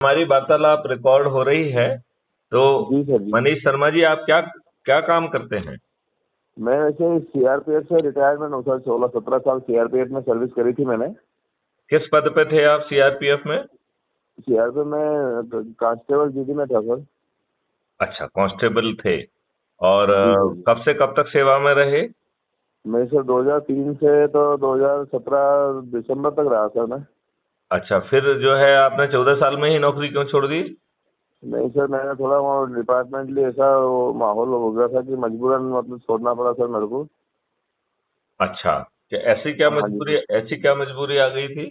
हमारी वार्तालाप रिकॉर्ड हो रही है। तो जी सर जी। मनीष शर्मा जी, आप क्या क्या काम करते हैं? मैं वैसे सीआरपीएफ से रिटायरमेंट हूँ सर। 16-17 साल सीआरपीएफ में सर्विस करी थी मैंने। किस पद पे थे आप सीआरपीएफ में? सीआरपीएफ में कांस्टेबल ड्यूटी में था सर। अच्छा, कांस्टेबल थे। और जी सर जी। कब से कब तक सेवा में रहे? मैं सर 2003 से तो 2017 दिसंबर तक रहा सर मैं। अच्छा, फिर जो है आपने 14 साल में ही नौकरी क्यों छोड़ दी? नहीं सर, मैंने थोड़ा वो डिपार्टमेंटली ऐसा वो माहौल हो गया था कि मजबूरन मतलब छोड़ना पड़ा सर मेरे को। अच्छा, हाँ जी सर। ऐसी क्या मजबूरी आ गई थी?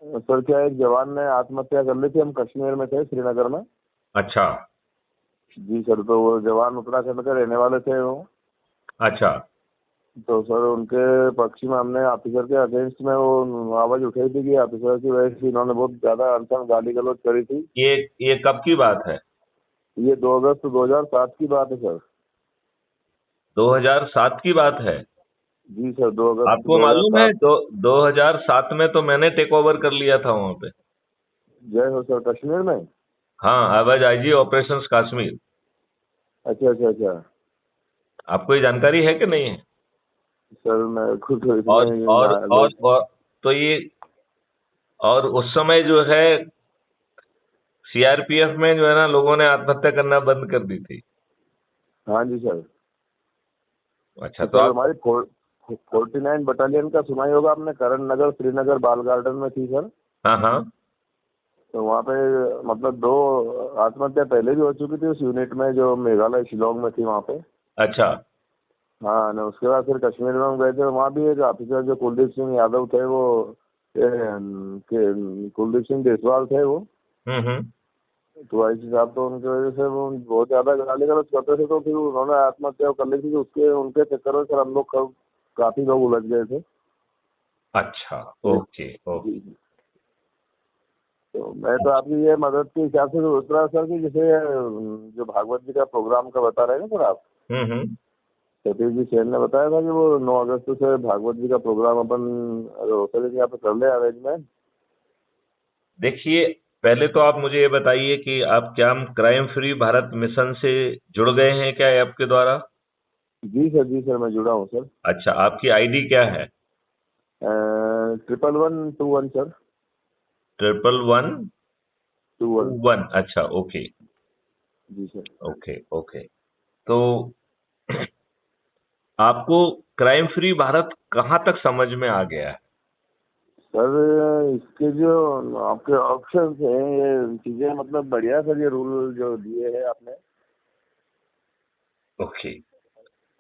सर क्या एक जवान ने आत्महत्या कर ली थी। हम कश्मीर में थे, श्रीनगर में। अच्छा। जी सर, तो वो जवान उत्तराखंड के रहने वाले थे वो। अच्छा। तो सर उनके पक्ष में हमने ऑफिसर के अगेंस्ट में वो आवाज उठाई थी कि ऑफिसर की वजह से इन्होंने बहुत ज्यादा अनशन गाली गलौज करी थी। ये कब की बात है? ये 2 अगस्त 2007 की बात है सर। 2007 की बात है? जी सर, 2 अगस्त आपको मालूम है 2007। 2007 में तो मैंने टेक ओवर कर लिया था वहां पे। जय हो सर, कश्मीर में। हाँ, I was IG operations Kashmir. अच्छा अच्छा अच्छा। आपको ये जानकारी है कि नहीं है? सर मैं खुद तो और इसमें और और, नॉलेज। और तो ये, और उस समय जो है सीआरपीएफ में जो है ना, लोगों ने आत्महत्या करना बंद कर दी थी। हाँ जी सर। अच्छा, तो तो सर आप। हमारी 49 बटालियन का सुना ही होगा आपने, करण नगर श्रीनगर बाल गार्डन में थी सर। हाँ हाँ। तो वहाँ पे मतलब 2 आत्महत्या पहले भी हो चुकी थी उस यूनिट में जो मेघालय शिलोंग में थी वहाँ पे। अच्छा। हाँ ना, उसके बाद फिर कश्मीर में हम गए थे। वहाँ भी एक ऑफिसर जो कुलदीप सिंह यादव थे वो कुलदीप सिंह देसवाल थे वो। हम्म। तो आईसी साहब तो उनकी वजह से वो बहुत ज्यादा गाली गलौज करते थे, तो फिर उन्होंने आत्महत्या कर ली थी। तो उसके उनके चक्कर में सर हम लोग काफी लोग उलझ गए थे। अच्छा। जी ओके ओके। जी। तो मैं तो आपकी ये मदद के हिसाब से सोच रहा सर कि जैसे जो भागवत जी का प्रोग्राम का बता रहे हैं ना सर आप, हम्म। सतीश जी सेन ने बताया था कि वो 9 अगस्त से भागवत जी का प्रोग्राम अपन होटल के यहाँ पे कर ले अरेंजमेंट। देखिए, पहले तो आप मुझे ये बताइए कि आप क्या क्राइम फ्री भारत मिशन से जुड़ गए हैं क्या ऐप के द्वारा? जी सर मैं जुड़ा हूँ सर। अच्छा, आपकी आईडी क्या है? 1121 सर। 111 21। 21। अच्छा, ओके। जी सर। Okay okay. तो आपको क्राइम फ्री भारत कहाँ तक समझ में आ गया है? सर इसके जो आपके ऑप्शन हैं ये चीजें मतलब बढ़िया सर, ये रूल जो दिए हैं आपने ओके।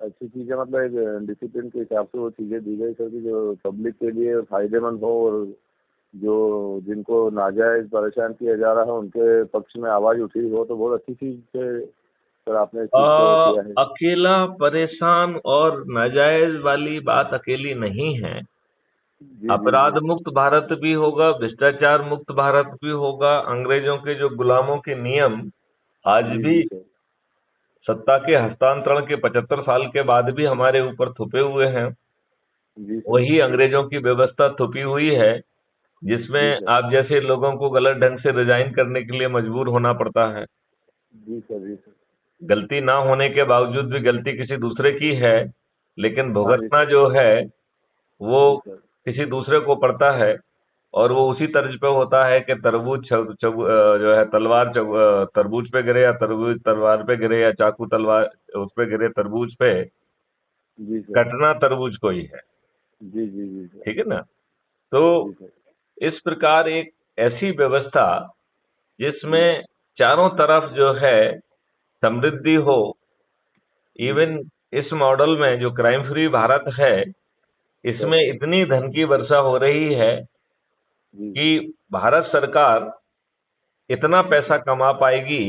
अच्छी चीजें, मतलब एक डिसिप्लिन के हिसाब से वो चीजें दी गई सर कि जो पब्लिक के लिए फायदेमंद हो, और जो जिनको नाजायज परेशान किया जा रहा है उनके पक्ष में आवाज उठी हो, तो बहुत अच्छी चीज से सर आपने इस चीज को किया है। अकेला परेशान और नाजायज वाली बात अकेली नहीं है। जी जी अपराध जी। मुक्त भारत भी होगा, भ्रष्टाचार मुक्त भारत भी होगा। अंग्रेजों के जो गुलामों के नियम आज जी भी जी सर। सत्ता के हस्तांतरण के 75 साल के बाद भी हमारे ऊपर थुपे हुए हैं। जी सर। वही अंग्रेजों की व्यवस्था थुपी हुई है, जी जिसमें सर। आप जैसे लोगों को गलत ढंग से रिजाइन करने के लिए मजबूर होना पड़ता है। जी सर। जी सर। गलती ना होने के बावजूद भी गलती किसी दूसरे की है, लेकिन हाँ जी भुगतना सर। जो है वो जी सर। किसी दूसरे को पड़ता है। और वो उसी तर्ज पे होता है कि जो है तलवार तरबूज पे गिरे, या तरबूज तलवार पे गिरे, या चाकू तलवार उस पे गिरे तरबूज पे। जी सर। कटना तरबूज को ही है। जी जी जी सर। ठीक है ना? तो जी सर। इस प्रकार एक ऐसी व्यवस्था जी जिसमें चारों तरफ जो है समृद्धि हो। जी इवन इस मॉडल में जो क्राइम फ्री भारत है, सर। इसमें इतनी धन की वर्षा हो रही है जी कि भारत सरकार इतना पैसा कमा पाएगी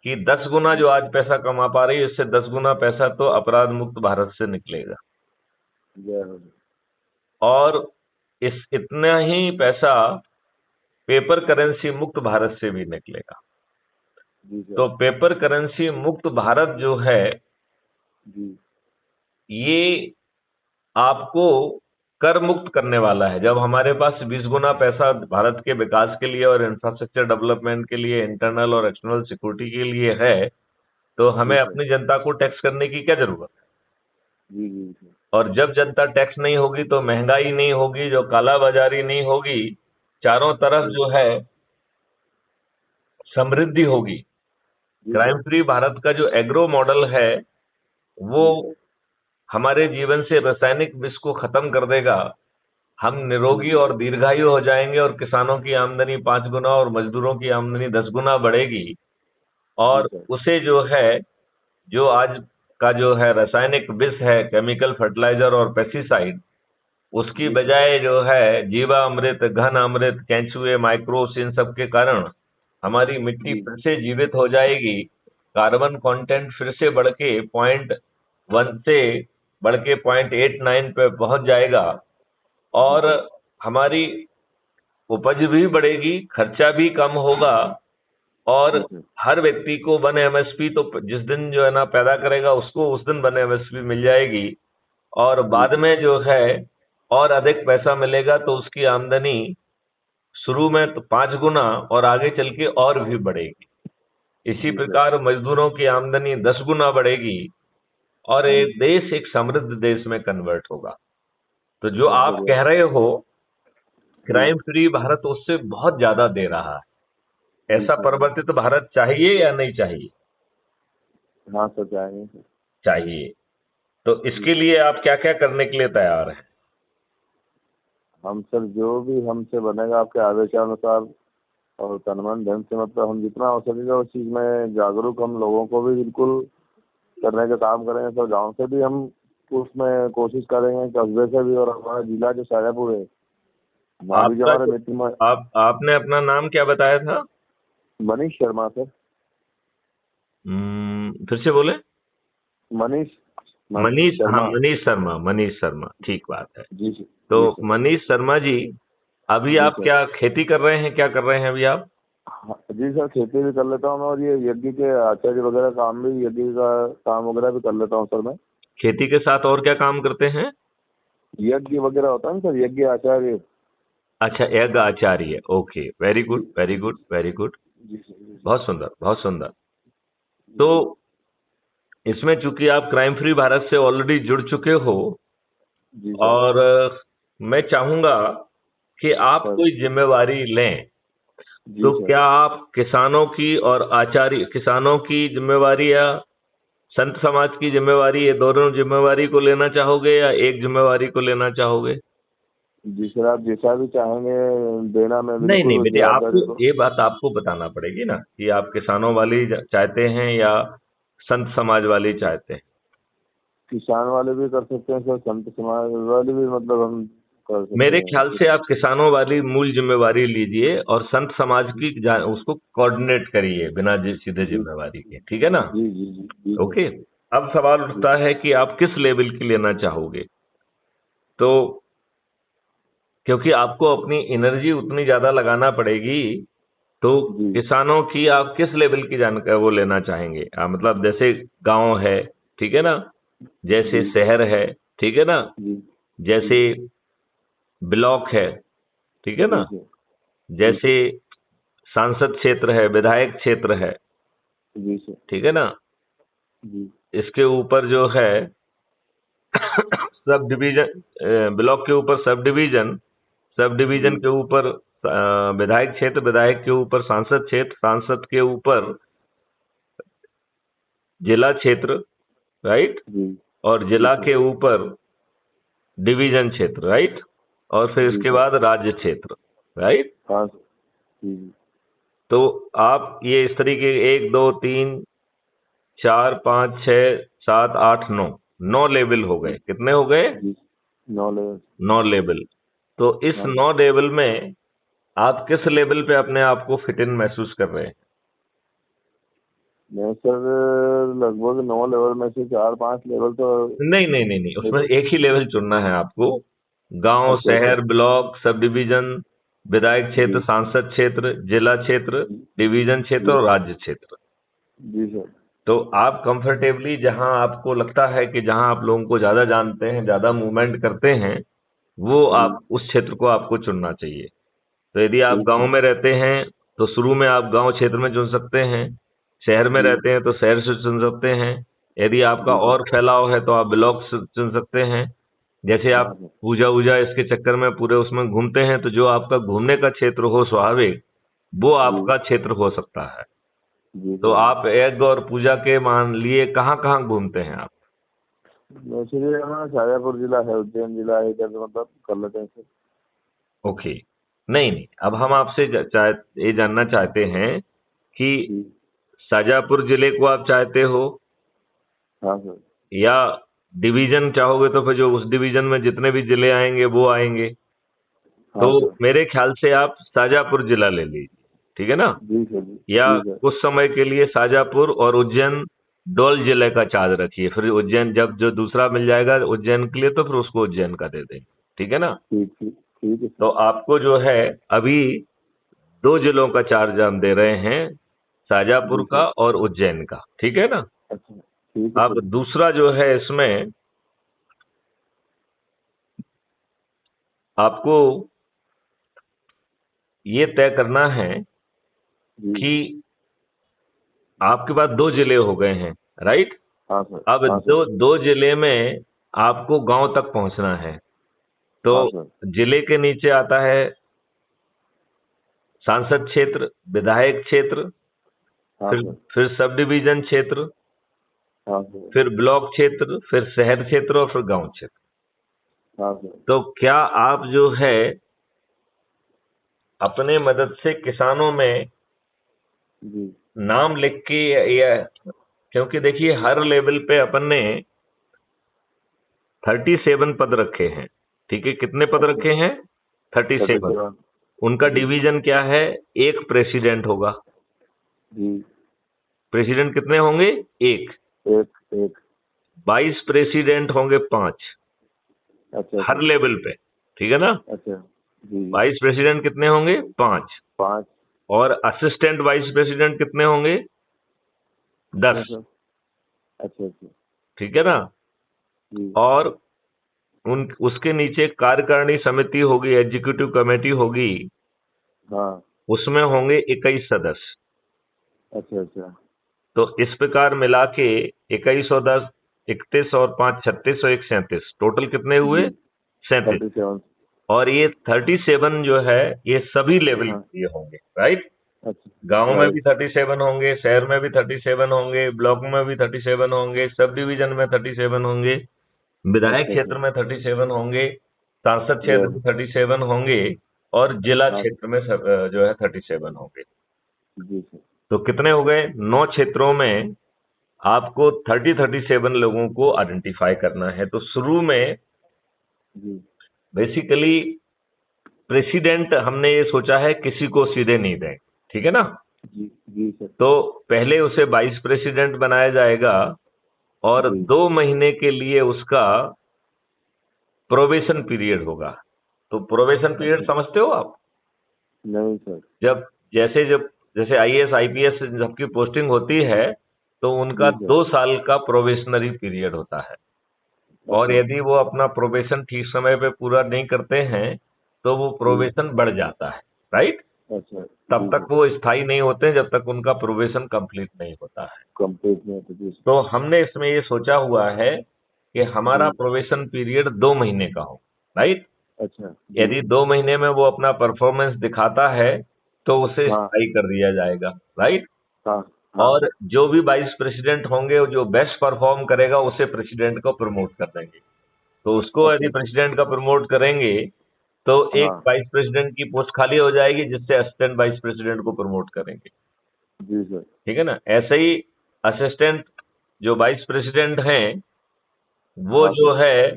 कि 10 गुना जो आज पैसा कमा पा रही है, इससे 10 गुना पैसा तो अपराध मुक्त भारत से निकलेगा। जय हो। और इस इतना ही पैसा पेपर करेंसी मुक्त भारत से भी निकलेगा। जी सर। तो पेपर करेंसी मुक्त भारत जो है, जी ये आपको कर मुक्त करने वाला है। जब हमारे पास 20 गुना पैसा भारत के विकास के लिए और इंफ्रास्ट्रक्चर डेवलपमेंट के लिए, इंटरनल और एक्सटर्नल सिक्योरिटी के लिए है, तो जी हमें सर। अपनी जनता को टैक्स करने की क्या जरूरत है। जी जी सर। और जब जनता टैक्स नहीं होगी तो महंगाई नहीं होगी, जो काला बाजारी नहीं होगी, चारों तरफ जी जो है समृद्धि होगी। जी क्राइम सर। फ्री भारत का जो एग्रो मॉडल है वो जी सर। हमारे जीवन से रासायनिक विष को खत्म कर देगा। हम जी निरोगी और दीर्घायु हो जाएंगे और किसानों की आमदनी 5 गुना और मजदूरों की आमदनी 10 गुना बढ़ेगी। जी और सर। उसे जो है, जो आज का जो है रासायनिक विष है, केमिकल फर्टिलाइजर और पेस्टिसाइड, उसकी जी सर। बजाय जो है जीवामृत, घन अमृत, केंचुए, माइक्रोस, इन सब के कारण हमारी मिट्टी जी फिर से जीवित हो जाएगी। कार्बन कंटेंट फिर से बढ़ के 0.1 से बढ़ के 0.89 पे पहुंच जाएगा। जी और सर। हमारी उपज भी बढ़ेगी, खर्चा भी कम होगा। और जी सर। हर व्यक्ति को 1 MSP तो जिस दिन जो है ना पैदा करेगा उसको उस दिन 1 MSP मिल जाएगी। और जी बाद सर। में जो है और अधिक पैसा मिलेगा तो उसकी आमदनी शुरू में तो 5 गुना और आगे चल के और भी बढ़ेगी। इसी जी सर। प्रकार मजदूरों की आमदनी 10 गुना बढ़ेगी और जी एक देश एक समृद्ध देश में कन्वर्ट होगा। तो जो बहुत आप बढ़िया। कह रहे हो जी क्राइम फ्री भारत उससे बहुत ज्यादा दे रहा है। जी ऐसा सर। परिवर्तित भारत चाहिए या नहीं चाहिए? हाँ सर, जाएंगे सर। चाहिए। तो जी इसके सर। लिए आप क्या क्या करने के लिए तैयार हैं? हम सर जो भी हमसे बनेगा आपके आदेशानुसार और तन मन धन से, मतलब हम जितना हो सकेगा उस चीज़ में जागरूक हम लोगों को भी बिल्कुल करने का काम करेंगे सर। गांव से भी हम उसमें कोशिश करेंगे, कस्बे से भी, और हमारा जिला जो शाजापुर है वहाँ भी जो आपका हमारे जो मिट्टी में। आपने अपना नाम क्या बताया था? मनीष शर्मा सर। फिर से बोले। मनीष मनीष, हाँ, शर्मा। मनीष शर्मा, मनीष शर्मा, ठीक बात है। जी सर। तो जी सर। मनीष शर्मा जी, अभी जी आप सर। क्या खेती कर रहे हैं, क्या कर रहे हैं अभी आप? हाँ, जी सर, खेती भी कर लेता हूँ मैं, और ये यज्ञ के आचार्य वगैरह काम भी, यज्ञ का काम वगैरह भी कर लेता हूँ सर मैं। खेती के साथ और क्या काम करते हैं? यज्ञ वगैरह होता है ना सर, यज्ञ आचार्य। अच्छा, एग आचार्य, ओके, वेरी जी good, very good, very good. जी सर। जी सर। बहुत सुंदर, बहुत सुंदर। जी तो सर। इसमें चूंकि आप क्राइम फ्री भारत से ऑलरेडी जुड़ चुके हो, जी सर। और मैं चाहूंगा कि आप सर। कोई जिम्मेवारी लें। जी तो सर। क्या आप किसानों की और आचार्य, किसानों की जिम्मेवारी या संत समाज की जिम्मेवारी, ये दोनों जिम्मेवारी को लेना चाहोगे या एक जिम्मेवारी को लेना चाहोगे? जी सर, आप जैसा भी चाहेंगे देना, मैं नहीं नहीं बिल्कुल बेटे, आपको जवाबदारी को। ये बात आपको बताना पड़ेगी ना कि आप किसानों वाली चाहते हैं या संत समाज वाली चाहते हैं। किसान वाले भी कर सकते हैं सर, संत समाज वाले भी, मतलब हम कर सकते मेरे हैं ख्याल से आप किसानों वाली मूल जिम्मेवारी लीजिए और संत समाज की उसको कोऑर्डिनेट करिए बिना सीधे जी जिम्मेवारी के, ठीक है ना? जी जी जी जी सर। ओके। अब सवाल जी उठता है कि आप किस लेवल की लेना चाहोगे। तो क्योंकि आपको अपनी एनर्जी उतनी ज्यादा लगाना पड़ेगी, तो जी किसानों की आप किस लेवल की जानकारी वो लेना चाहेंगे? मतलब जैसे गांव है, ठीक है ना, जैसे जी शहर है, ठीक है ना, जी जी जैसे ब्लॉक है, ठीक है ना, जी सर। जी जैसे सर। सांसद क्षेत्र है, विधायक क्षेत्र है, जी सर। ठीक है ना, जी इसके ऊपर जो है सब डिवीजन, ब्लॉक के ऊपर सब डिवीजन, सब डिवीजन जी के ऊपर विधायक क्षेत्र, विधायक के ऊपर सांसद क्षेत्र, सांसद के ऊपर जिला क्षेत्र, राइट, जी और जी जिला सर। के ऊपर डिवीजन क्षेत्र, राइट, और फिर जी इसके सर। बाद राज्य क्षेत्र, राइट। हाँ सर। जी जी तो आप ये इस तरीके 1 2 3 4 5 6 7 8 9, 9 लेवल हो गए। जी कितने हो गए? जी। नॉलेज। 9 लेवल। तो इस हाँ। 9 लेवल में आप किस लेवल पे अपने आप को फिट इन महसूस कर रहे हैं? मैं सर लगभग 9 लेवल में से 4-5 लेवल तो। नहीं नहीं नहीं नहीं, उसमें एक ही लेवल चुनना है आपको। गांव, अच्छा अच्छा। शहर, ब्लॉक, सब डिवीजन, विधायक क्षेत्र, जी सांसद क्षेत्र, जिला क्षेत्र, जी डिवीजन क्षेत्र जी और राज्य क्षेत्र। जी सर। तो आप कंफर्टेबली जहां आपको लगता है कि जहां आप लोगों को ज्यादा जानते हैं, ज्यादा मूवमेंट करते हैं, वो जी। आप उस क्षेत्र को आपको चुनना चाहिए। तो यदि आप ठीक गांव है। में रहते हैं तो शुरू में आप गांव क्षेत्र में चुन सकते हैं, शहर में जी। रहते हैं तो शहर से चुन सकते हैं, यदि आपका जी सर। और फैलाव है तो आप ब्लॉक से चुन सकते हैं। जैसे हाँ आप सर। पूजा वूजा इसके चक्कर में पूरे उसमें घूमते हैं, तो जो आपका घूमने का क्षेत्र हो स्वाभाविक, वो जी। आपका क्षेत्र हो सकता है। जी तो सर। आप यज्ञ और पूजा के मान लिए कहाँ कहाँ घूमते हैं आप? वैसे भी हमारा शाजापुर जिला है, उज्जैन जिला है, इधर मतलब कर लेते हैं सर। ओके। नहीं नहीं, अब हम आपसे ये जानना चाहते हैं कि जी। शाजापुर जिले को आप चाहते हो, हाँ सर। या डिवीजन चाहोगे तो फिर जो उस डिवीजन में जितने भी जिले आएंगे वो आएंगे। तो हाँ सर। मेरे ख्याल से आप शाजापुर जिला ले लीजिए, ठीक है ना? जी सर। जी। या जी सर। कुछ समय के लिए शाजापुर और उज्जैन डोल जिले का चार्ज रखिए, फिर उज्जैन जब जो दूसरा मिल जाएगा उज्जैन के लिए तो फिर उसको उज्जैन का दे देंगे, ठीक है ना? ठीक ठीक ठीक है तो सर। आपको जो है अभी दो जिलों का चार्ज हम दे रहे हैं, शाजापुर जी का सर। और उज्जैन का, ठीक है ना? अच्छा ठीक है अब सर। दूसरा जो है इसमें आपको ये तय करना है जी। कि आपके पास दो जिले हो गए हैं, राइट? हाँ सर। अब हाँ सर। दो दो जिले में आपको गांव तक पहुंचना है। तो हाँ सर। जिले के नीचे आता है सांसद क्षेत्र, विधायक क्षेत्र, हाँ फिर सर। फिर सब डिवीजन क्षेत्र, हाँ सर। फिर ब्लॉक क्षेत्र, फिर शहर क्षेत्र और फिर गांव क्षेत्र। हाँ सर। तो क्या आप जो है अपने मदद से किसानों में जी। नाम लिख के, या क्योंकि देखिए हर लेवल पे अपन ने 37 पद रखे हैं, ठीक है? कितने पद अच्छा। रखे हैं? 37। 37। उनका जी। डिवीजन क्या है? एक प्रेसिडेंट होगा। जी। प्रेसिडेंट कितने होंगे? एक। एक एक। 22 प्रेसिडेंट होंगे, पांच अच्छा हर सर। लेवल पे, ठीक है ना? अच्छा। जी। 22 प्रेसिडेंट कितने होंगे? पांच। 5। और असिस्टेंट वाइस प्रेसिडेंट कितने होंगे? कितने 10। सर? अच्छा अच्छा। ठीक है ना? जी। और उन उसके नीचे कार्यकारिणी समिति होगी, एग्जीक्यूटिव कमेटी होगी, हाँ। उसमें होंगे 21 सदस्य। अच्छा अच्छा। तो इस प्रकार मिला के 21 और 10, 31 और 5 36 और 1 37, टोटल कितने हुए? जी। 37। 37। और ये 37 जो है ये सभी लेवल हाँ। के लिए होंगे, राइट? गांव अच्छा में भी राइट। 37 होंगे, शहर में भी 37 होंगे, ब्लॉक में भी 37 होंगे, सब डिवीजन में 37 होंगे, विधायक अच्छा अच्छा। क्षेत्र में 37 होंगे, सांसद क्षेत्र यस। में 37 होंगे, और जिला हाँ क्षेत्र में जो है 37 होंगे। जी सर। तो कितने हो गए? 9 क्षेत्रों में आपको 37 लोगों को आइडेंटिफाई करना है। तो शुरू में जी। बेसिकली प्रेसिडेंट हमने ये सोचा है किसी को सीधे नहीं दें, ठीक है ना? जी। जी सर। तो पहले उसे वाइस प्रेसिडेंट बनाया जाएगा, और जी। 2 महीने के लिए उसका प्रोबेशन पीरियड होगा। तो प्रोबेशन पीरियड अच्छा। समझते हो आप? नहीं सर। जब जब जैसे आईएएस आईपीएस सबकी पोस्टिंग होती है, तो उनका जी सर। 2 साल का प्रोबेशनरी पीरियड होता है। और अच्छा। यदि वो अपना प्रोबेशन ठीक समय पे पूरा नहीं करते हैं तो वो जी। प्रोबेशन बढ़ जाता है, राइट? अच्छा। तब जी तक सर। वो स्थायी नहीं होते जब तक उनका प्रोबेशन कंप्लीट नहीं होता है। कंप्लीट में तो जी तो हमने इसमें ये सोचा हुआ है कि सर। हमारा जी। प्रोबेशन पीरियड 2 महीने का हो, राइट? अच्छा। जी। यदि 2 महीने में वो अपना परफॉर्मेंस दिखाता है तो उसे हाँ। स्थायी कर दिया जाएगा, राइट? हाँ। हाँ और सर। जो भी वाइस प्रेसिडेंट होंगे, जो बेस्ट परफॉर्म करेगा उसे प्रेसिडेंट को प्रमोट कर देंगे। तो उसको अच्छा यदि अच्छा। प्रेसिडेंट का प्रमोट करेंगे तो एक हाँ। वाइस प्रेसिडेंट की पोस्ट खाली हो जाएगी, जिससे असिस्टेंट वाइस प्रेसिडेंट को प्रमोट करेंगे, जी सर। ठीक है ना? ऐसे ही असिस्टेंट जो वाइस प्रेसिडेंट हैं वो हाँ जो सर। है,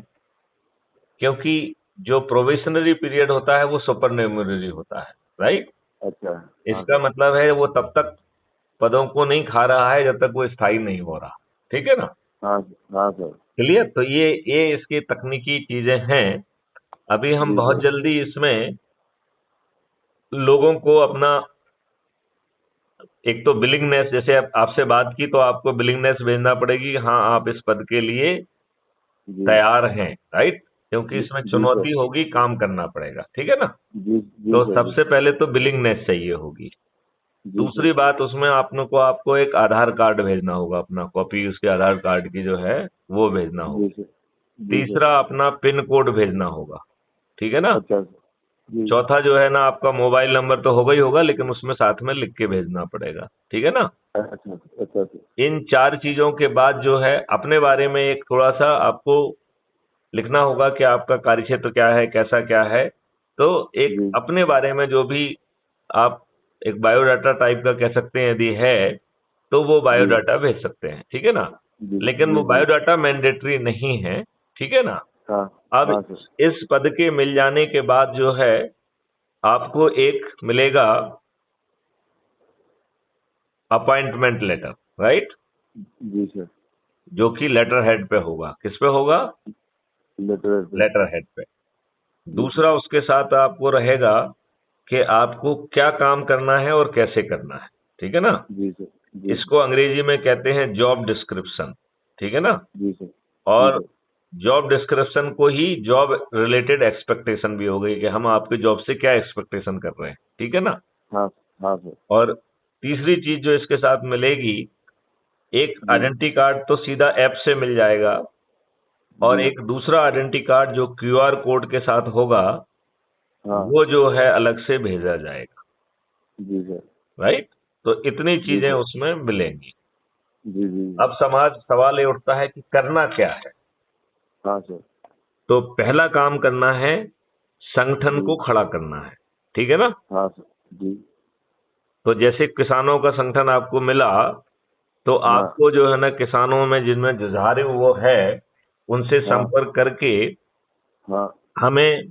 क्योंकि जो प्रोबेशनरी पीरियड होता है वो सुपरन्यूमररी होता है, राइट? अच्छा। हाँ इसका सर। मतलब है वो तब तक पदों को नहीं खा रहा है जब तक वो स्थायी नहीं हो रहा, ठीक है ना? हाँ। हाँ सर। क्लियर? तो ये इसकी तकनीकी चीजें हैं। अभी हम जी बहुत सर। जल्दी इसमें लोगों को अपना, एक तो बिलिंगनेस, जैसे आपसे बात की तो आपको बिलिंगनेस भेजना पड़ेगी, हाँ आप इस पद के लिए जी। तैयार हैं, राइट? क्योंकि जी इसमें जी सर। चुनौती होगी, काम करना पड़ेगा, ठीक है ना। जी जी तो सर। जी सबसे पहले तो बिलिंगनेस चाहिए होगी। जी सर। दूसरी बात, उसमें आपको एक आधार कार्ड भेजना होगा, अपना कॉपी उसके आधार कार्ड की जो है वो भेजना जी होगी। सर। जी सर। तीसरा, अपना पिन कोड भेजना होगा, ठीक है ना। अच्छा सर। जी। चौथा जो है ना, आपका मोबाइल नंबर तो होगा ही होगा, लेकिन उसमें साथ में लिख के भेजना पड़ेगा, ठीक है ना। अच्छा अच्छा सर। इन 4 चीजों के बाद जो है, अपने बारे में एक थोड़ा सा आपको लिखना होगा कि आपका कार्यक्षेत्र क्या है, कैसा क्या है। तो एक जी अपने बारे में जो भी आप एक बायोडाटा टाइप का कह सकते हैं, यदि है तो वो जी बायोडाटा भेज सकते हैं, ठीक है ना। जी लेकिन जी वो जी। बायोडाटा मैंडेटरी नहीं है, ठीक है ना। हाँ अब हाँ सर। इस पद के मिल जाने के बाद जो है, आपको एक मिलेगा अपॉइंटमेंट लेटर, राइट। जी सर। जो कि लेटर हेड पे होगा। किस पे होगा? लेटर पे। लेटर हेड पे। जी सर। दूसरा, उसके साथ आपको रहेगा कि आपको क्या काम करना है और कैसे करना है, ठीक है ना। जी सर। जी इसको अंग्रेजी में कहते हैं जॉब डिस्क्रिप्शन, ठीक है ना। जी सर। जी और सर। जॉब डिस्क्रिप्शन को ही जॉब रिलेटेड एक्सपेक्टेशन भी हो गई, कि हम आपके जॉब से क्या एक्सपेक्टेशन कर रहे हैं, ठीक है ना। हाँ हाँ सर। और तीसरी चीज जो इसके साथ मिलेगी, एक जी आइडेंटिटी कार्ड तो सीधा ऐप से मिल जाएगा, और जी। एक दूसरा आइडेंटिटी कार्ड जो क्यूआर कोड के साथ होगा, हाँ। वो जो है अलग से भेजा जाएगा, जी सर। राइट। तो इतनी जी चीजें सर। उसमें मिलेंगी। जी जी। अब समाज सवाल ये उठता है कि करना क्या है। हाँ सर। तो पहला काम करना है, संगठन जी। को खड़ा करना है, ठीक है ना। हाँ सर। जी। तो जैसे किसानों का संगठन आपको मिला, तो हाँ आपको जो है ना, किसानों में जिनमें जुझारू वो है, उनसे हाँ संपर्क करके हाँ। हमें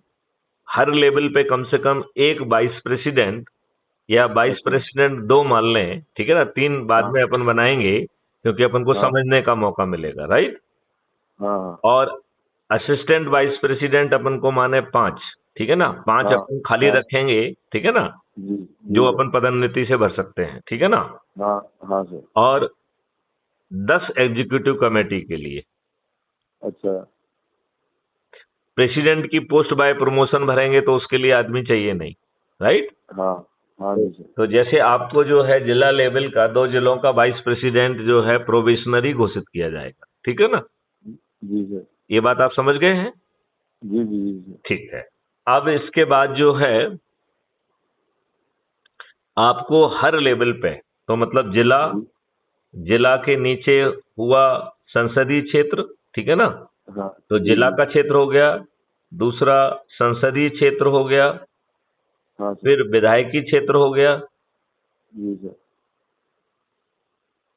हर लेवल पे कम से कम एक वाइस प्रेसिडेंट, या वाइस अच्छा। प्रेसिडेंट 2 मान लें, ठीक है ना, 3 बाद हाँ में अपन बनाएंगे, क्योंकि अपन को हाँ समझने का मौका मिलेगा, राइट। हाँ हाँ और असिस्टेंट वाइस प्रेसिडेंट अपन को माने 5, ठीक है ना, 5 हाँ अपन खाली हाँ। रखेंगे, ठीक है ना, जी जी जो सर। अपन पदोन्नति से भर सकते हैं, ठीक है ना। हाँ हाँ सर। और 10 एग्जीक्यूटिव कमेटी के लिए। अच्छा। प्रेसिडेंट की पोस्ट बाय प्रमोशन भरेंगे तो उसके लिए आदमी चाहिए नहीं, राइट। हाँ हाँ तो, जी सर। तो जैसे आपको जो है जिला लेवल का 2 जिलों का वाइस प्रेसिडेंट जो है प्रोबेशनरी घोषित किया जाएगा, ठीक है ना। जी सर। ये बात आप समझ गए हैं? जी जी जी सर। ठीक है। अब इसके बाद जो है, आपको हर लेवल पे, तो मतलब जिला, जी। जिला के नीचे हुआ संसदीय क्षेत्र, ठीक है ना। हाँ। तो जी जिला जी। का क्षेत्र हो गया, दूसरा संसदीय क्षेत्र हो गया, हाँ सर। फिर विधायकी क्षेत्र हो गया, जी सर।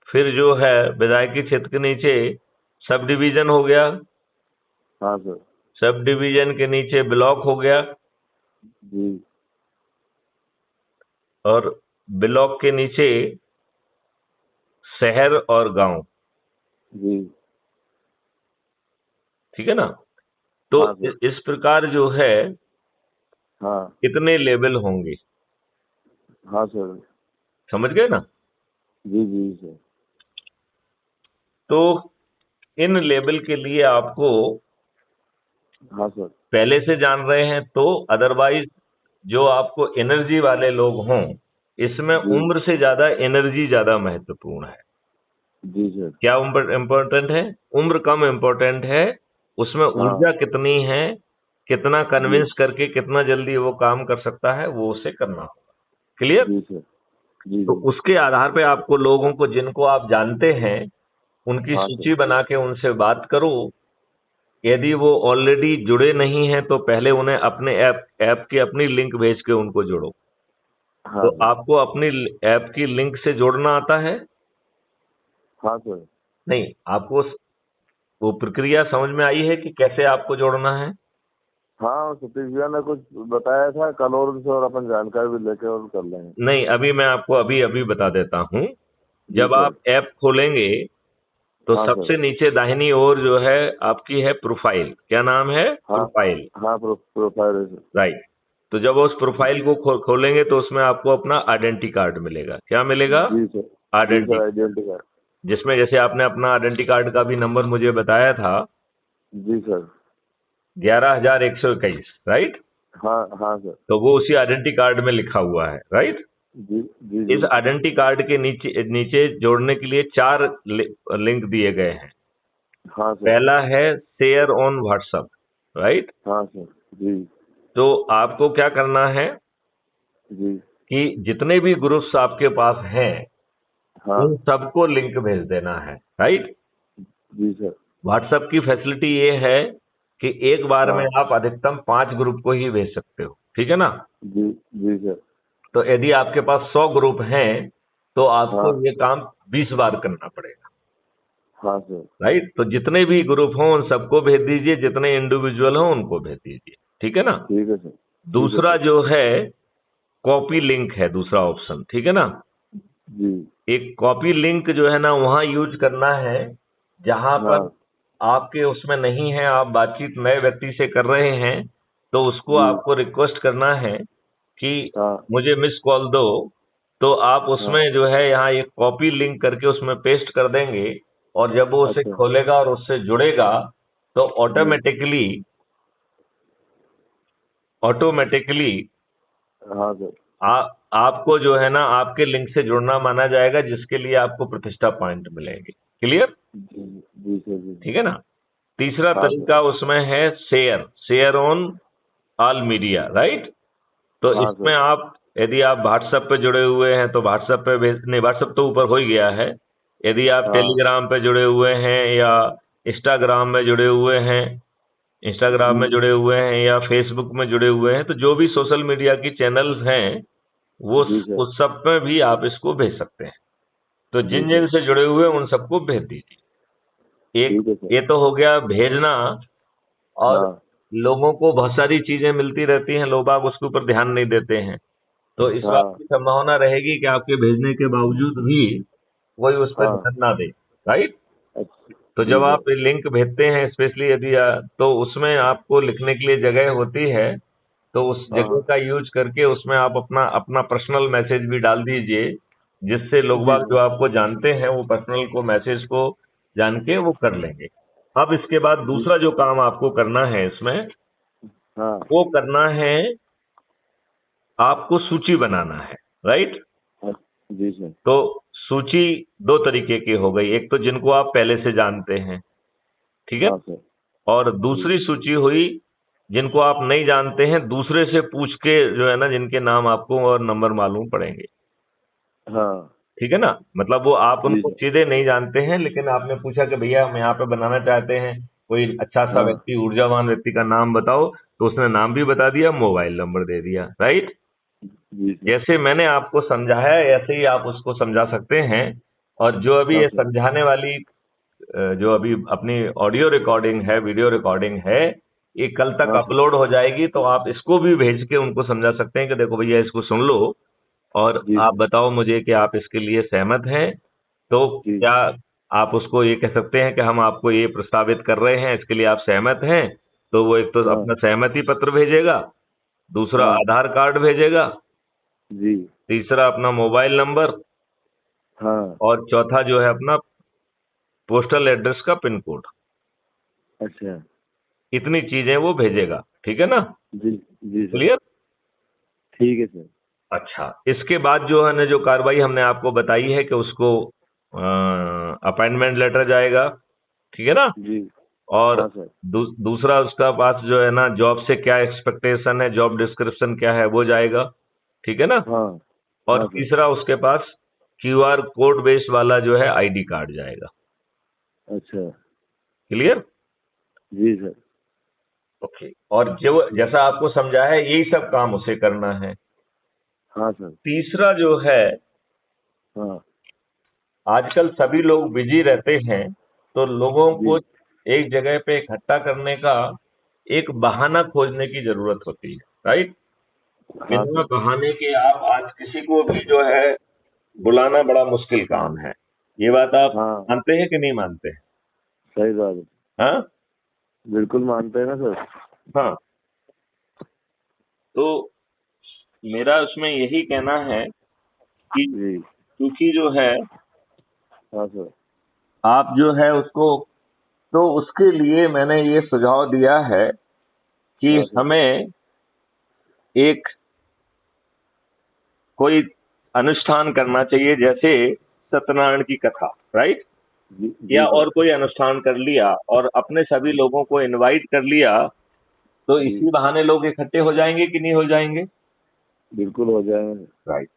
फिर जो है विधायकी क्षेत्र के नीचे सब डिवीजन हो गया, हाँ सर। सब डिवीजन के नीचे ब्लॉक हो गया, जी और ब्लॉक के नीचे शहर और गांव, जी। ठीक है ना। तो हाँ सर। इस प्रकार जो है हाँ कितने लेवल होंगे, हाँ सर। समझ गए ना। जी जी सर। तो इन लेवल के लिए आपको हाँ सर। पहले से जान रहे हैं, तो अदरवाइज जो आपको एनर्जी वाले लोग हों, इसमें जी उम्र से ज्यादा एनर्जी ज्यादा महत्वपूर्ण है। जी सर। क्या उम्र इम्पोर्टेंट है? उम्र कम इम्पोर्टेंट है, उसमें हाँ। ऊर्जा कितनी है, कितना जी कन्विंस करके कितना जल्दी वो काम कर सकता है, वो उसे करना होगा। क्लियर? जी सर। जी तो जी। उसके आधार पे आपको लोगों को, जिनको आप जानते हैं, उनकी हाँ सर। सूची बना के उनसे बात करो। यदि वो ऑलरेडी जुड़े नहीं हैं, तो पहले उन्हें अपने ऐप की अपनी लिंक भेज के उनको जोड़ो। हाँ तो सर। आपको अपनी ऐप की लिंक से जोड़ना आता है? हाँ सर। नहीं, आपको वो प्रक्रिया समझ में आई है कि कैसे आपको जोड़ना है? हाँ सतीश भैया ने कुछ बताया था कल, और उनसे और अपन जानकारी भी लेके और कर लेंगे। नहीं, अभी मैं आपको अभी अभी बता देता हूं। जी जब सर। आप ऐप खोलेंगे, तो हाँ सर। सबसे नीचे दाहिनी ओर जो है आपकी है प्रोफाइल। क्या नाम है? हाँ प्रोफाइल, हाँ प्रोफाइल है सर। राइट। तो जब उस प्रोफाइल को खोलेंगे, तो उसमें आपको अपना आइडेंटिटी कार्ड मिलेगा। क्या मिलेगा? जी सर। जी आइडेंटिटी, सर, आइडेंटिटी कार्ड। जिसमें जैसे आपने अपना आइडेंटिटी कार्ड का भी नंबर मुझे बताया था, जी सर। 11,121, राइट? हाँ हाँ सर। तो वो उसी आइडेंटिटी कार्ड में लिखा हुआ है, राइट? जी जी इस जी। आइडेंटिटी कार्ड के नीचे नीचे जोड़ने के लिए 4 लिंक दिए गए हैं। हाँ सर। पहला है शेयर ऑन व्हाट्सएप, राइट? हाँ सर। जी तो आपको क्या करना है जी। कि जितने भी ग्रुप्स आपके पास हैं हाँ। उन सबको लिंक भेज देना है, राइट? जी सर। व्हाट्सएप की फैसिलिटी ये है कि एक बार में हाँ। आप अधिकतम 5 ग्रुप को ही भेज सकते हो, ठीक है ना? जी जी सर। तो यदि आपके पास 100 ग्रुप हैं तो आपको हाँ ये काम 20 बार करना पड़ेगा, हाँ सर। राइट? तो जितने भी ग्रुप हों उन सबको भेज दीजिए, जितने इंडिविजुअल हों उनको भेज दीजिए, ठीक है ना? ठीक है सर। ठीक है दूसरा सर। जो है कॉपी लिंक है, दूसरा ऑप्शन, ठीक है ना? जी। एक कॉपी लिंक जो है ना वहां यूज करना है जहां पर हाँ। आपके उसमें नहीं है, आप बातचीत नए व्यक्ति से कर रहे हैं, तो उसको जी। आपको रिक्वेस्ट करना है कि हाँ मुझे मिस कॉल दो। तो आप उसमें हाँ। जो है यहाँ एक कॉपी लिंक करके उसमें पेस्ट कर देंगे, और जब वो उसे अच्छा। खोलेगा और उससे जुड़ेगा तो जी। ऑटोमेटिकली हाँ सर। आपको जो है ना आपके लिंक से जुड़ना माना जाएगा, जिसके लिए आपको प्रतिष्ठा पॉइंट मिलेंगे। क्लियर? जी जी सर। जी। ठीक है ना? तीसरा हाँ सर। तरीका उसमें है share on all media, right? तो हाँ इसमें सर। आप यदि आप व्हाट्सएप पे जुड़े हुए हैं तो व्हाट्सएप पे भेज, नहीं व्हाट्सएप तो ऊपर हो ही गया है। यदि आप हाँ। टेलीग्राम पे जुड़े हुए हैं या इंस्टाग्राम में जुड़े हुए हैं इंस्टाग्राम में जी जुड़े हुए हैं या फेसबुक में जुड़े हुए हैं, तो जो भी सोशल मीडिया की चैनल्स हैं वो जी सर। उस सब में भी आप इसको भेज सकते हैं। तो जी जिन सर। जिन से जुड़े हुए हैं उन सबको भेज दीजिए। एक ठीक है सर। ये तो हो गया भेजना। और हाँ लोगों को बहुत सारी चीजें मिलती रहती हैं, लोग बाग उसके ऊपर ध्यान नहीं देते हैं। तो इस बात हाँ। की संभावना रहेगी कि आपके भेजने के बावजूद भी कोई उस पर हाँ। ध्यान ना दे, राइट? अच्छा। तो जी जब सर। आप लिंक भेजते हैं स्पेशली यदि तो उसमें आपको लिखने के लिए जगह होती है, तो उस जगह हाँ। का यूज करके उसमें आप अपना अपना पर्सनल मैसेज भी डाल दीजिए, जिससे लोग जी बाग सर। जो आपको जानते हैं वो पर्सनल को मैसेज को जान के वो कर लेंगे। अब इसके बाद जी। दूसरा जो काम आपको करना है इसमें, हाँ। वो करना है आपको सूची बनाना है, राइट? जी सर। तो सूची दो तरीके की हो गई, एक तो जिनको आप पहले से जानते हैं, ठीक है? हाँ सर। और जी। दूसरी सूची हुई जिनको आप नहीं जानते हैं, दूसरे से पूछ के जो है ना जिनके नाम आपको और नंबर मालूम पड़ेंगे, हाँ। ठीक है ना? मतलब वो आप जी उनको सर। सीधे नहीं जानते हैं, लेकिन आपने पूछा कि भैया हम यहाँ पे बनाना चाहते हैं, कोई अच्छा सा हाँ। व्यक्ति, ऊर्जावान व्यक्ति का नाम बताओ, तो उसने नाम भी बता दिया, मोबाइल नंबर दे दिया, राइट? जी सर। जैसे मैंने आपको समझाया ऐसे ही आप उसको समझा सकते हैं। और जो अभी हाँ ये सर। समझाने वाली जो अभी अपनी ऑडियो रिकॉर्डिंग है, वीडियो रिकॉर्डिंग है, ये कल तक हाँ सर। अपलोड हो जाएगी, तो आप इसको भी भेज के उनको समझा सकते हैं कि देखो भैया इसको सुन लो और जी आप सर। बताओ मुझे कि आप इसके लिए सहमत हैं। तो जी। क्या आप उसको ये कह सकते हैं कि हम आपको ये प्रस्तावित कर रहे हैं, इसके लिए आप सहमत हैं? तो वो एक तो हाँ। अपना सहमति पत्र भेजेगा, दूसरा हाँ। आधार कार्ड भेजेगा, जी। तीसरा अपना मोबाइल नंबर, हाँ। और चौथा जो है अपना पोस्टल एड्रेस का पिन कोड। अच्छा। इतनी चीजें वो भेजेगा, ठीक है ना? जी। जी सर। क्लियर? ठीक है सर। अच्छा, इसके बाद जो है ना जो कार्रवाई हमने आपको बताई है कि उसको अपॉइंटमेंट लेटर जाएगा, ठीक है ना? जी। और हाँ सर। दूसरा उसका पास जो है ना जॉब से क्या एक्सपेक्टेशन है, जॉब डिस्क्रिप्शन क्या है वो जाएगा, ठीक है ना? हाँ। और हाँ सर। तीसरा उसके पास क्यूआर कोड बेस्ड वाला जो है आईडी कार्ड जाएगा। अच्छा। क्लियर? जी सर। ओके। और जो जैसा आपको समझा है यही सब काम उसे करना है। हाँ सर। तीसरा जो है, हाँ। आजकल सभी लोग बिजी रहते हैं, तो लोगों जी। को एक जगह पे इकट्ठा करने का एक बहाना खोजने की जरूरत होती है, राइट? हाँ बिना सर। बहाने के आप आज किसी को भी जो है बुलाना बड़ा मुश्किल काम है। ये बात आप हाँ। मानते हैं कि नहीं मानते हैं? सही बात है। हाँ? बिल्कुल मानते हैं ना सर। हाँ। तो मेरा उसमें यही कहना है कि जी। क्योंकि जो है हाँ सर। आप जो है उसको, तो उसके लिए मैंने ये सुझाव दिया है कि हाँ सर। हमें एक कोई अनुष्ठान करना चाहिए, जैसे सत्यनारायण की कथा, राइट, जी या जी सर। और कोई अनुष्ठान कर लिया और अपने सभी लोगों को इनवाइट कर लिया, तो जी इसी बहाने लोग इकट्ठे हो जाएंगे कि नहीं हो जाएंगे? बिल्कुल हो जाएंगे। राइट।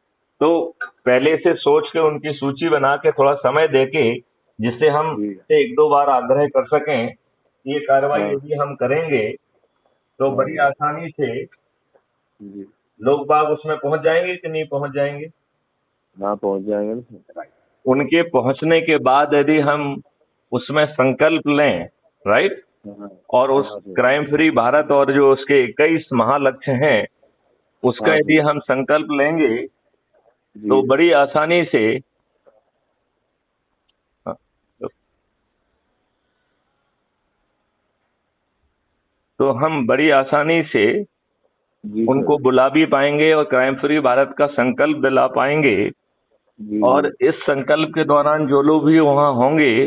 तो पहले से सोच के उनकी सूची बना के थोड़ा समय देके, जिससे हम जी एक दो बार आग्रह कर सकें, ये कार्रवाई हाँ यदि हम करेंगे तो हाँ बड़ी सर। आसानी से जी लोग बाग उसमें पहुंच जाएंगे कि नहीं पहुंच जाएंगे? हाँ पहुँच जाएंगे ना सर। राइट। उनके पहुंचने के बाद यदि हम उसमें संकल्प लें, राइट, हाँ और उस हाँ सर। क्राइम फ्री भारत और जो उसके 21 महालक्ष्य हैं, उसका हाँ यदि सर। हम संकल्प लेंगे जी तो बड़ी आसानी से, तो हम बड़ी आसानी से जी सर। उनको बुला भी पाएंगे और क्राइम फ्री भारत का संकल्प दिला पाएंगे। जी और जी इस संकल्प के दौरान जो लोग भी वहां होंगे,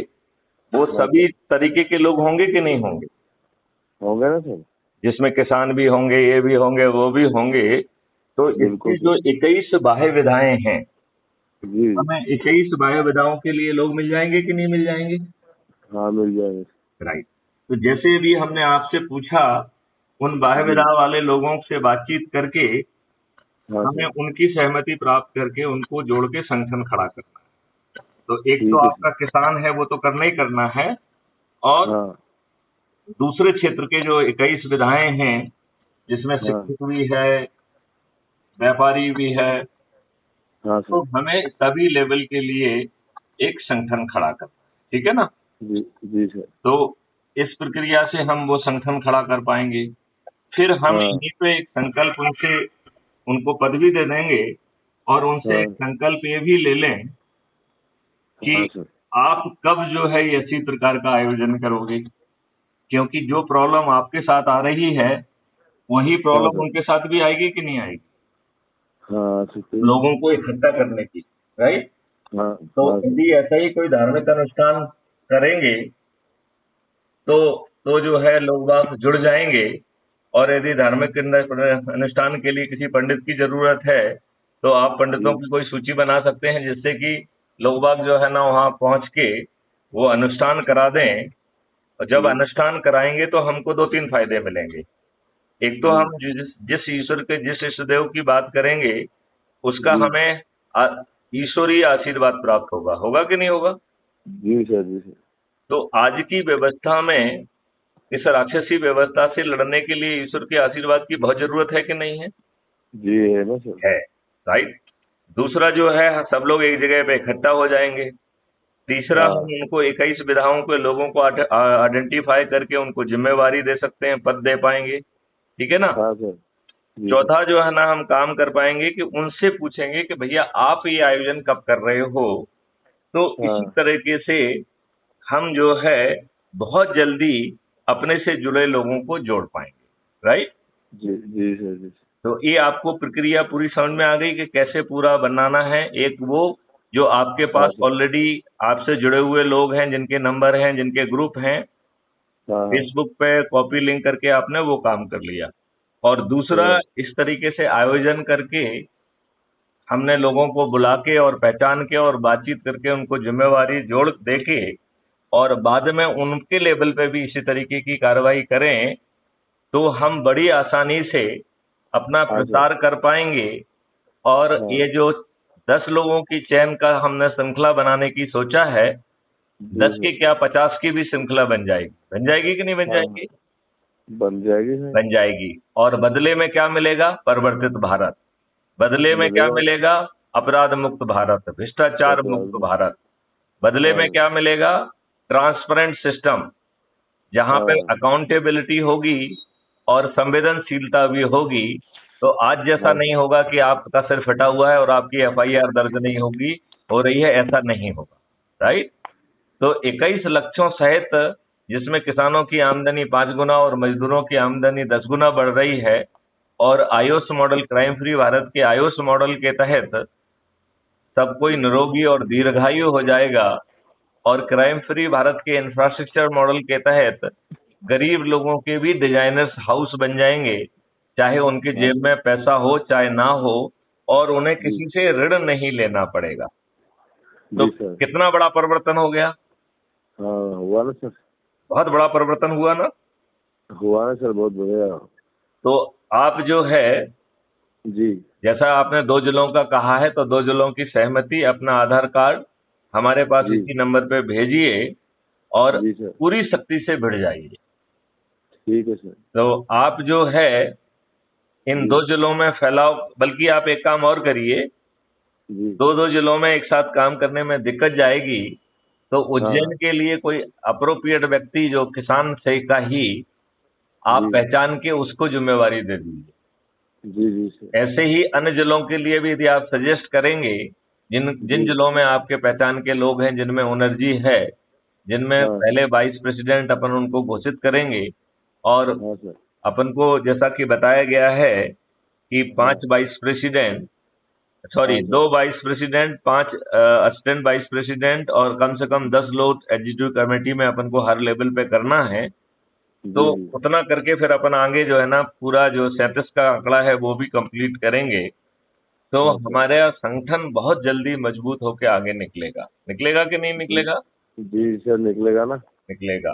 वो हाँ सभी सर। तरीके के लोग होंगे कि नहीं होंगे? होंगे ना सर। जिसमें किसान भी होंगे, ये भी होंगे, वो भी होंगे। तो बिल्कुल इसकी सर। जो 21 बाह्य विधाएं हैं, जी हमें 21 बाह्य विधाओं के लिए लोग मिल जाएंगे कि नहीं मिल जाएंगे? हाँ मिल जाएंगे। राइट। तो जैसे भी हमने आपसे पूछा, उन बाह्य जी विधा वाले लोगों से बातचीत करके हाँ हमें सर। उनकी सहमति प्राप्त करके उनको जोड़ के संगठन खड़ा करना है। तो एक तो ठीक है आपका सर। किसान है, वो तो करना ही करना है, और हाँ दूसरे क्षेत्र के जो 21 विधाएं हैं, जिसमें हाँ शिक्षित भी है, व्यापारी भी है, हाँ तो सर। हमें सभी लेवल के लिए एक संगठन खड़ा करना है, ठीक है ना? जी जी सर। तो इस प्रक्रिया से हम वो संगठन खड़ा कर पाएंगे। फिर हम हाँ यहीं पे एक संकल्प उनसे, उनको पदवी दे देंगे और उनसे एक हाँ संकल्प ये भी ले लें कि हाँ सर। आप कब जो है इसी प्रकार का आयोजन करोगे, क्योंकि जो प्रॉब्लम आपके साथ आ रही है, वही हाँ प्रॉब्लम सर। उनके साथ भी आएगी कि नहीं आएगी? हाँ सकते हैं। लोगों को इकट्ठा करने की, राइट। हाँ तो हाँ सर। यदि ऐसा ही कोई धार्मिक अनुष्ठान करेंगे, तो जो है लोग बाग जुड़ जाएंगे। और यदि धार्मिक अनुष्ठान के लिए किसी पंडित की जरूरत है, तो आप पंडितों जी की कोई सूची बना सकते हैं, जिससे कि लोग बाग जो है ना वहाँ पहुँच के वो अनुष्ठान करा दें। और जब जी अनुष्ठान कराएंगे तो हमको दो तीन फायदे मिलेंगे। एक तो जी हम जिस जिस ईश्वर के, जिस इष्ट देव की बात करेंगे, उसका जी हमें ईश्वरीय आशीर्वाद प्राप्त होगा, होगा कि नहीं होगा? जी सर। जी सर। तो आज की व्यवस्था में इस राक्षसी व्यवस्था से लड़ने के लिए ईश्वर के आशीर्वाद की बहुत जरूरत है कि नहीं है? जी है ना सर। है। राइट। दूसरा जो है, सब लोग एक जगह पे इकट्ठा हो जाएंगे। तीसरा, हम हाँ उनको 21 विधाओं के लोगों को आइडेंटिफाई करके उनको जिम्मेवारी दे सकते हैं, पद दे पाएंगे, ठीक है ना? हाँ सर। जी सर। चौथा जो है ना, हम काम कर पाएंगे कि उनसे पूछेंगे कि भैया आप ये आयोजन कब कर रहे हो। तो इसी हाँ तरीके से हम जो है बहुत जल्दी अपने से जुड़े लोगों को जोड़ पाएंगे, राइट। जी जी सर। जी सर। तो ये आपको प्रक्रिया पूरी समझ में आ गई कि कैसे पूरा बनाना है। एक वो जो आपके हाँ पास सर। ऑलरेडी आपसे जुड़े हुए लोग हैं, जिनके नंबर हैं, जिनके ग्रुप हैं, हाँ हाँ फेसबुक पे कॉपी लिंक करके आपने वो काम कर लिया। और दूसरा, हाँ इस तरीके से आयोजन करके हमने लोगों को बुला के और पहचान के और बातचीत करके उनको जिम्मेवारी जोड़ दे के, और बाद में उनके लेवल पे भी इसी तरीके की कार्रवाई करें, तो हम बड़ी आसानी से अपना हाँ सर। प्रसार कर पाएंगे। और हाँ ये जो 10 लोगों की चयन का हमने श्रृंखला बनाने की सोचा है, जी 10 की सर। क्या 50 की भी श्रृंखला बन जाएगी कि नहीं बन हाँ जाएगी? बन जाएगी सर। बन जाएगी। और बदले में क्या मिलेगा? परिवर्तित भारत। बदले में क्या मिलेगा। मिलेगा? अपराध मुक्त भारत, भ्रष्टाचार मुक्त अपराध। भारत। बदले में हाँ क्या मिलेगा? ट्रांसपेरेंट सिस्टम, जहां पे हाँ अकाउंटेबिलिटी होगी और संवेदनशीलता भी होगी। तो आज जैसा हाँ नहीं होगा कि आपका सिर फटा हुआ है और आपकी एफआईआर दर्ज नहीं होगी, हो रही है, ऐसा नहीं होगा, राइट। तो 21 लक्ष्यों सहित, जिसमें किसानों की आमदनी 5 गुना और मजदूरों की आमदनी 10 गुना बढ़ रही है, और Ayush model, crime free Bharat के आयुष मॉडल के तहत सब कोई निरोगी और दीर्घायु हो जाएगा। और क्राइम फ्री भारत के इंफ्रास्ट्रक्चर मॉडल के तहत गरीब लोगों के भी डिजाइनर्स हाउस बन जाएंगे, चाहे उनके हाँ जेब सर। में पैसा हो चाहे ना हो, और उन्हें जी। किसी से ऋण नहीं लेना पड़ेगा। तो जी सर। कितना बड़ा परिवर्तन हो गया। हाँ हुआ ना सर। बहुत बड़ा परिवर्तन हुआ ना। हुआ ना सर, बहुत बढ़िया। तो आप जो है, जी। जैसा आपने 2 जिलों का कहा है, तो 2 जिलों की सहमति, अपना आधार कार्ड हमारे पास जी। इसी नंबर पे भेजिए और जी सर। पूरी शक्ति से भिड़ जाइए। ठीक है सर। तो आप जो है इन जी। 2 जिलों में फैलाव, बल्कि आप एक काम और करिए, जी। 2 2 जिलों में एक साथ काम करने में दिक्कत जाएगी, तो उज्जैन हाँ। के लिए कोई अप्रोप्रिएट व्यक्ति जो किसान से का ही आप जी। पहचान के उसको जिम्मेवारी दे दीजिए। जी। जी सर। ऐसे ही अन्य जिलों के लिए भी यदि आप सजेस्ट करेंगे, जिन जिन जी। जिलों में आपके पहचान के लोग हैं, जिनमें एनर्जी है, जिनमें हाँ। पहले वाइस प्रेसिडेंट अपन उनको घोषित करेंगे, और हाँ सर। अपन को जैसा कि बताया गया है कि हाँ। 5 वाइस प्रेसिडेंट, सॉरी, हाँ sir. 2 vice president, 5 assistant vice president और कम से कम 10 लोग एग्जीक्यूटिव कमेटी में अपन को हर लेवल पे करना है। तो जी। जी। उतना करके फिर अपन आगे जो है ना, पूरा जो 37 का आंकड़ा है वो भी कंप्लीट करेंगे। तो हाँ सर। हमारा संगठन बहुत जल्दी मजबूत होकर आगे निकलेगा। निकलेगा कि नहीं जी। निकलेगा? जी सर, निकलेगा ना। निकलेगा।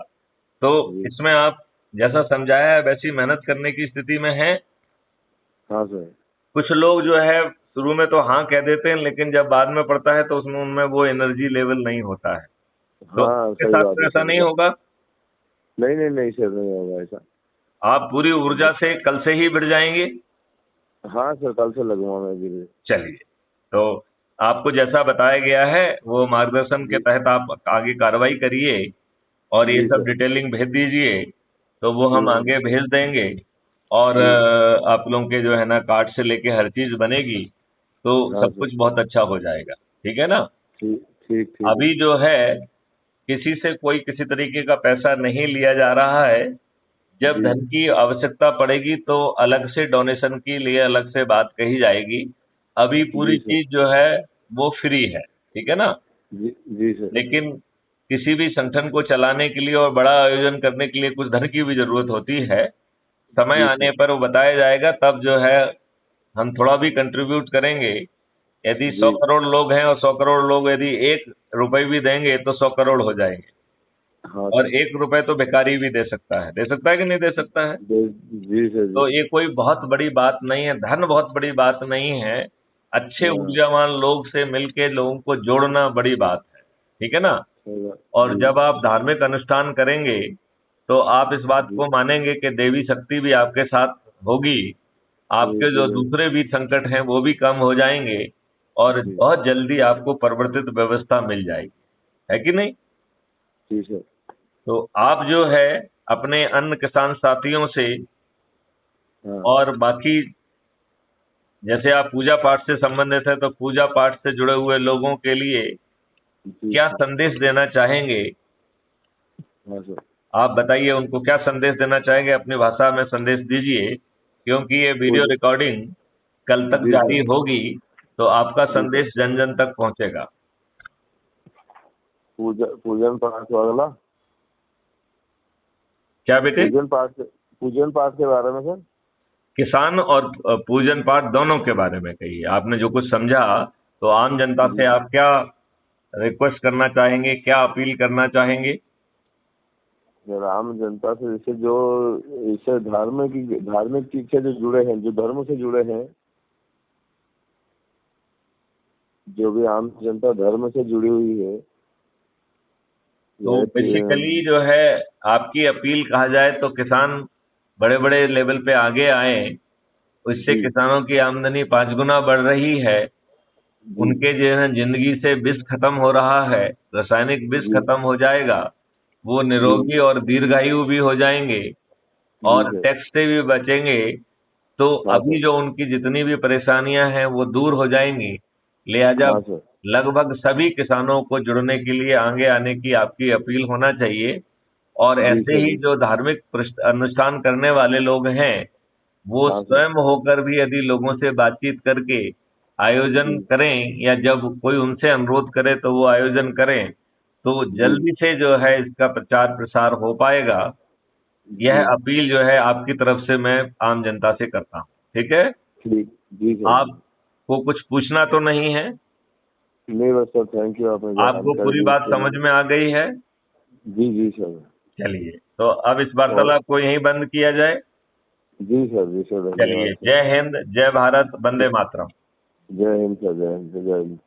तो जी। इसमें आप जैसा समझाया है वैसी मेहनत करने की स्थिति में है। हाँ सर। कुछ लोग जो है शुरू में तो हाँ कह देते हैं, लेकिन जब बाद में पड़ता है तो उसमें उनमें वो एनर्जी लेवल नहीं होता है। तो हाँ आपके सही साथ बात तो है ऐसा सर। नहीं होगा। नहीं नहीं नहीं सर, नहीं होगा ऐसा। आप पूरी ऊर्जा से कल से ही बढ़ जाएंगे। हाँ सर, कल से लगूंगा मैं भी। चलिए, तो आपको जैसा बताया गया है वो मार्गदर्शन के जी। तहत आप आगे कार्रवाई करिए और ये जी सब सर। डिटेलिंग भेज दीजिए, तो वो जी हम आगे भेज देंगे। और जी। आप लोगों के जो है ना कार्ड से लेके हर चीज बनेगी, तो हाँ सब सर। कुछ बहुत अच्छा हो जाएगा। ठीक है ना। ठीक ठीक ठीक है अभी सर। जो है किसी से कोई किसी तरीके का पैसा नहीं लिया जा रहा है। जब जी। धन की आवश्यकता पड़ेगी तो अलग से डोनेशन के लिए अलग से बात कही जाएगी। अभी पूरी जी सर। चीज जो है वो फ्री है। ठीक है ना। जी। जी सर। लेकिन किसी भी संगठन को चलाने के लिए और बड़ा आयोजन करने के लिए कुछ धन की भी जरूरत होती है। समय जी आने सर। पर वो बताया जाएगा, तब जो है हम थोड़ा भी कंट्रीब्यूट करेंगे। यदि सौ जी। करोड़ लोग हैं और 100 करोड़ लोग यदि 1 रुपए भी देंगे तो 100 करोड़ हो जाएंगे। हाँ और सर। 1 रुपए तो भिखारी भी दे सकता है कि नहीं दे सकता है। जी सर। जी। तो ये कोई बहुत बड़ी बात नहीं है, धन बहुत बड़ी बात नहीं है। अच्छे हाँ ऊर्जावान लोग से मिलके लोगों को जोड़ना बड़ी बात है। ठीक है ना। सही बात। और जी। जब आप धार्मिक अनुष्ठान करेंगे तो आप इस बात जी। को मानेंगे कि देवी शक्ति भी आपके साथ होगी। जी आपके जो जी। दूसरे भी संकट हैं वो भी कम हो जाएंगे, और जी। बहुत जल्दी आपको परिवर्तित व्यवस्था मिल जाएगी। है कि नहीं। जी सर। तो आप जो है अपने अन्य किसान साथियों से हाँ। और बाकी, जैसे आप पूजा पाठ से संबंधित है तो पूजा पाठ से जुड़े हुए लोगों के लिए जी क्या सर। संदेश देना चाहेंगे। हाँ सर। आप बताइए उनको क्या संदेश देना चाहेंगे, अपनी भाषा में संदेश दीजिए, क्योंकि ये वीडियो पूज रिकॉर्डिंग कल तक जी जारी सर। होगी, तो आपका जी सर। संदेश जन जन तक पहुंचेगा। पूजन पाठ वाला। क्या बेटे। पूजन पाठ के बारे में सर। किसान और पूजन पाठ दोनों के बारे में कहिए, आपने जो कुछ समझा। तो आम जनता जी से सर। आप क्या रिक्वेस्ट करना चाहेंगे, क्या अपील करना चाहेंगे। सर आम जनता से, जैसे जो इसे धार्मिक चीज से जो जुड़े हैं, जो धर्म से जुड़े हैं, जो भी आम जनता धर्म से जुड़ी हुई है, तो यह बेसिकली जो है आपकी अपील कहा जाए तो किसान बड़े बड़े लेवल पे आगे आए। इससे जी। किसानों की आमदनी 5 गुना बढ़ रही है। जी। उनके जो है जिंदगी से विष खत्म हो रहा है, रासायनिक विष जी। खत्म हो जाएगा। वो जी। निरोगी और दीर्घायु भी हो जाएंगे जी और सर। टैक्स से भी बचेंगे। तो हाँ अभी सर। जो उनकी जितनी भी परेशानियां हैं वो दूर हो जाएंगी। लिहाजा हाँ सर। लगभग सभी किसानों को जुड़ने के लिए आगे आने की आपकी अपील होना चाहिए। और जी ऐसे सर। ही जी जो धार्मिक अनुष्ठान करने वाले लोग हैं, वो हाँ सर। स्वयं होकर भी यदि लोगों से बातचीत करके आयोजन जी। करें, या जब कोई उनसे अनुरोध करे तो वो आयोजन करें, तो जी। जल्दी से जो है इसका प्रचार प्रसार हो पाएगा। यह जी अपील जो है आपकी तरफ से मैं आम जनता से करता हूँ। ठीक है? ठीक। जी सर जी। आपको कुछ पूछना तो नहीं है? नहीं बस सर, थैंक यू, आपने आपको जानकारी पूरी दी बात उसके समझ लिए। में आ गई है? जी जी सर। चलिए, तो अब इस और वार्तालाप को यहीं बंद किया जाए। जी सर, चलिए, धन्यवाद सर। जय हिंद, जय भारत, वंदे मातरम। जय हिंद सर, जय हिंद, जय हिंद।